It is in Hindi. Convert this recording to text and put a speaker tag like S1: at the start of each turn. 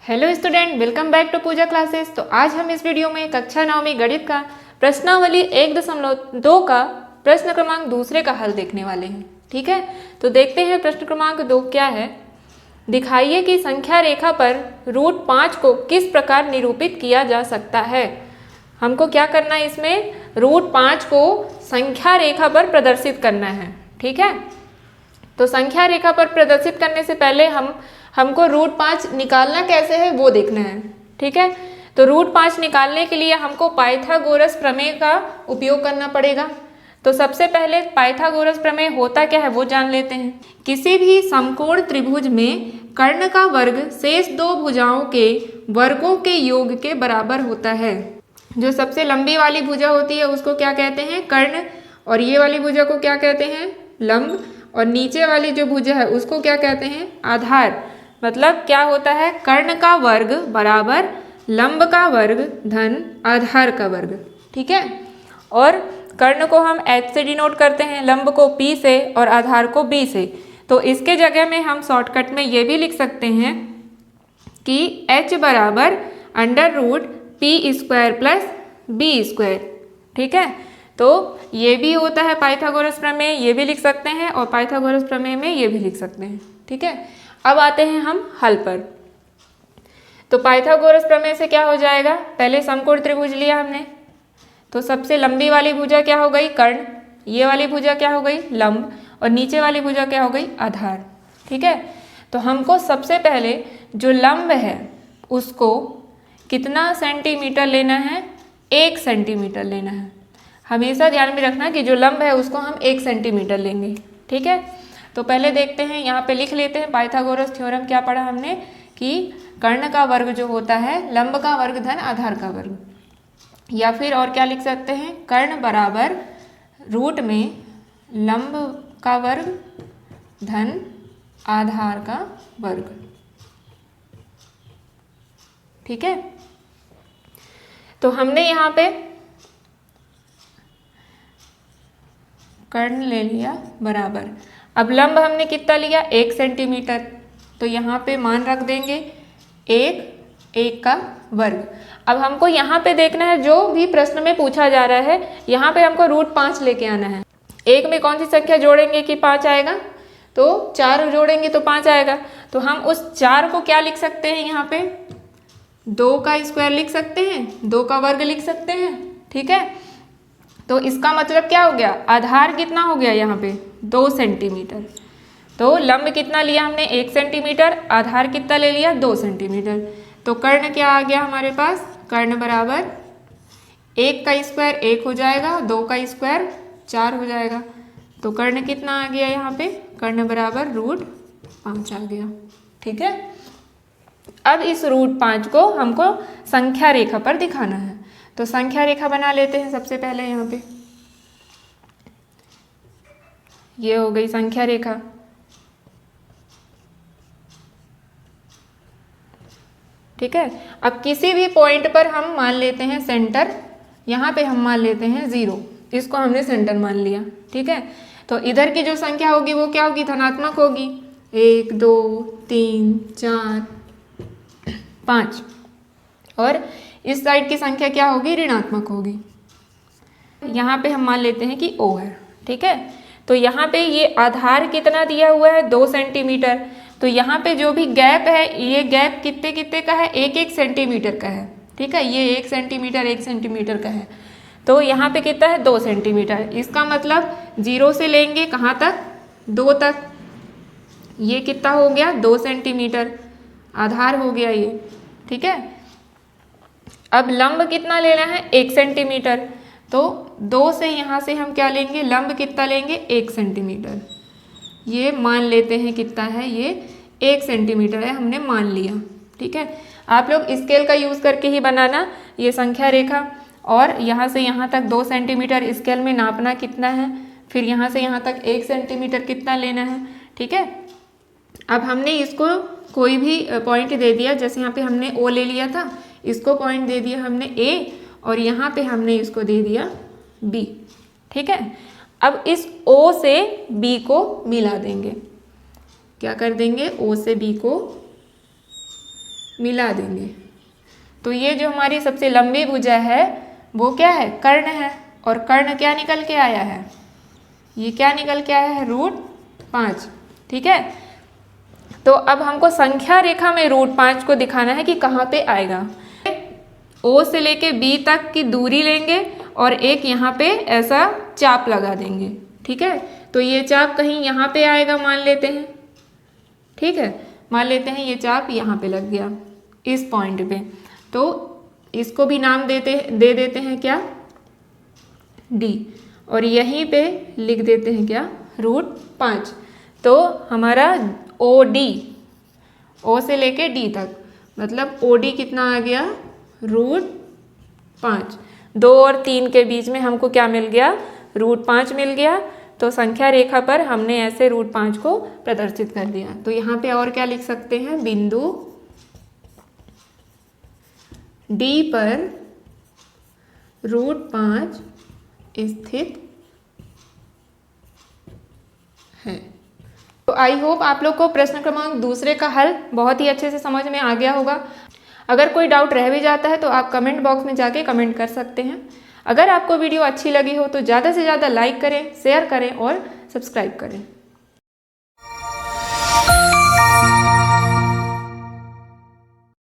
S1: Hello student, welcome back to Puja classes. तो आज हम इस वीडियो में कक्षा 9वीं गणित का प्रश्नावली 1.2 का प्रश्न क्रमांक दूसरे का हल देखने वाले हैं। ठीक है, तो देखते हैं प्रश्न क्रमांक 2 क्या है। दिखाइए कि संख्या रेखा पर √5 को किस प्रकार निरूपित किया जा सकता है। हमको क्या करना है, इसमें √5 को संख्या रेखा पर प्रदर्शित करना है। ठीक है, तो संख्या रेखा पर प्रदर्शित करने से पहले हमको √5 निकालना कैसे है वो देखना है। ठीक है, तो √5 निकालने के लिए हमको पाइथागोरस प्रमेय का उपयोग करना पड़ेगा। तो सबसे पहले पाइथागोरस प्रमेय होता क्या है वो जान लेते हैं। किसी भी समकोण त्रिभुज में कर्ण का वर्ग शेष दो भुजाओं के वर्गों के योग के बराबर होता है। जो सबसे लंबी वाली भुजा होती है उसको क्या कहते हैं, कर्ण, और ये वाली भुजा को क्या कहते हैं, लंब, और नीचे वाली जो भुजा है उसको क्या कहते हैं, आधार। मतलब क्या होता है, कर्ण का वर्ग बराबर लंब का वर्ग धन आधार का वर्ग। ठीक है, और कर्ण को हम H से डिनोट करते हैं, लंब को P से और आधार को B से। तो इसके जगह में हम शॉर्टकट में ये भी लिख सकते हैं कि H बराबर √P² प्लस B²। ठीक है, तो ये भी होता है पाइथागोरस प्रमेय, ये भी लिख सकते हैं, और पाइथागोरस प्रमेय में ये भी लिख सकते हैं। ठीक है, अब आते हैं हम हल पर। तो पाइथागोरस प्रमेय से क्या हो जाएगा, पहले समकोण त्रिभुज लिया हमने, तो सबसे लंबी वाली भुजा क्या हो गई, कर्ण, ये वाली भुजा क्या हो गई, लंब, और नीचे वाली भुजा क्या हो गई, आधार। ठीक है, तो हमको सबसे पहले जो लंब है उसको कितना सेंटीमीटर लेना है, 1 सेंटीमीटर लेना है। हमेशा ध्यान में रखना कि जो लंब है उसको हम 1 सेंटीमीटर लेंगे। ठीक है, तो पहले देखते हैं, यहाँ पे लिख लेते हैं पाइथागोरस थ्योरम। क्या पढ़ा हमने कि कर्ण का वर्ग जो होता है लंब का वर्ग धन आधार का वर्ग, या फिर और क्या लिख सकते हैं, कर्ण बराबर रूट में लंब का वर्ग धन आधार का वर्ग। ठीक है, तो हमने यहाँ पे कर्ण ले लिया बराबर, अब लंब हमने कितना लिया, 1 सेंटीमीटर, तो यहाँ पे मान रख देंगे 1 का वर्ग। अब हमको यहाँ पे देखना है, जो भी प्रश्न में पूछा जा रहा है यहाँ पे हमको √5 लेके आना है। 1 में कौन सी संख्या जोड़ेंगे कि 5 आएगा, तो 4 जोड़ेंगे तो 5 आएगा। तो हम उस 4 को क्या लिख सकते हैं, यहाँ पे 2 का स्क्वायर लिख सकते हैं, 2 का वर्ग लिख सकते हैं। ठीक है, तो इसका मतलब क्या हो गया, आधार कितना हो गया यहाँ पे 2 सेंटीमीटर। तो लंब कितना लिया हमने, 1 सेंटीमीटर, आधार कितना ले लिया, 2 सेंटीमीटर। तो कर्ण क्या आ गया हमारे पास, कर्ण बराबर 1 का स्क्वायर 1 हो जाएगा, 2 का स्क्वायर 4 हो जाएगा। तो कर्ण कितना आ गया यहाँ पे, कर्ण बराबर √5 आ गया। ठीक है, अब इस √5 को हमको संख्या रेखा पर दिखाना है। तो संख्या रेखा बना लेते हैं सबसे पहले। यहाँ पे ये हो गई संख्या रेखा। ठीक है, अब किसी भी पॉइंट पर हम मान लेते हैं सेंटर, यहाँ पे हम मान लेते हैं 0, इसको हमने सेंटर मान लिया। ठीक है, तो इधर की जो संख्या होगी वो क्या होगी, धनात्मक होगी, 1 2 3 4 5, और इस साइड की संख्या क्या होगी, ऋणात्मक होगी। यहाँ पे हम मान लेते हैं कि O है। ठीक है, तो यहाँ पे ये आधार कितना दिया हुआ है, 2 सेंटीमीटर। तो यहाँ पे जो भी गैप है, ये गैप कितने कितने का है, 1 सेंटीमीटर का है। ठीक है, ये 1 सेंटीमीटर 1 सेंटीमीटर का है, तो यहाँ पे कितना है, 2 सेंटीमीटर। इसका मतलब 0 से लेंगे कहाँ तक, 2 तक, ये कितना हो गया, 2 सेंटीमीटर आधार हो गया ये। ठीक है, अब लंब कितना लेना है, 1 सेंटीमीटर। तो 2 से यहाँ से हम क्या लेंगे, लंब कितना लेंगे, 1 सेंटीमीटर। ये मान लेते हैं कितना है, ये 1 सेंटीमीटर है, हमने मान लिया। ठीक है, आप लोग स्केल का यूज़ करके ही बनाना ये संख्या रेखा, और यहाँ से यहाँ तक 2 सेंटीमीटर स्केल में नापना कितना है, फिर यहाँ से यहाँ तक 1 सेंटीमीटर कितना लेना है। ठीक है, अब हमने इसको कोई भी पॉइंट दे दिया, जैसे यहाँ पे हमने O ले लिया था, इसको पॉइंट दे दिया हमने A, और यहाँ पे हमने इसको दे दिया B। ठीक है, अब इस O से B को मिला देंगे, क्या कर देंगे, O से B को मिला देंगे। तो ये जो हमारी सबसे लंबी भुजा है वो क्या है, कर्ण है। और कर्ण क्या निकल के आया है, ये क्या निकल के आया है, √5। ठीक है, तो अब हमको संख्या रेखा में √5 को दिखाना है कि कहाँ पे आएगा। O से लेके B तक की दूरी लेंगे और एक यहाँ पे ऐसा चाप लगा देंगे। ठीक है, तो ये चाप कहीं यहाँ पे आएगा मान लेते हैं। ठीक है, मान लेते हैं ये चाप यहाँ पे लग गया इस पॉइंट पे, तो इसको भी नाम दे देते हैं क्या, D। और यहीं पे लिख देते हैं क्या, √5। तो हमारा OD, O से लेके D तक, मतलब OD कितना आ गया, √5। 2 और 3 के बीच में हमको क्या मिल गया, √5 मिल गया। तो संख्या रेखा पर हमने ऐसे √5 को प्रदर्शित कर दिया। तो यहाँ पे और क्या लिख सकते हैं, बिंदु D पर √5 स्थित है। तो आई होप आप लोग को प्रश्न क्रमांक दूसरे का हल बहुत ही अच्छे से समझ में आ गया होगा। अगर कोई डाउट रह भी जाता है तो आप कमेंट बॉक्स में जाके कमेंट कर सकते हैं। अगर आपको वीडियो अच्छी लगी हो तो ज़्यादा से ज़्यादा लाइक करें, शेयर करें और सब्सक्राइब करें।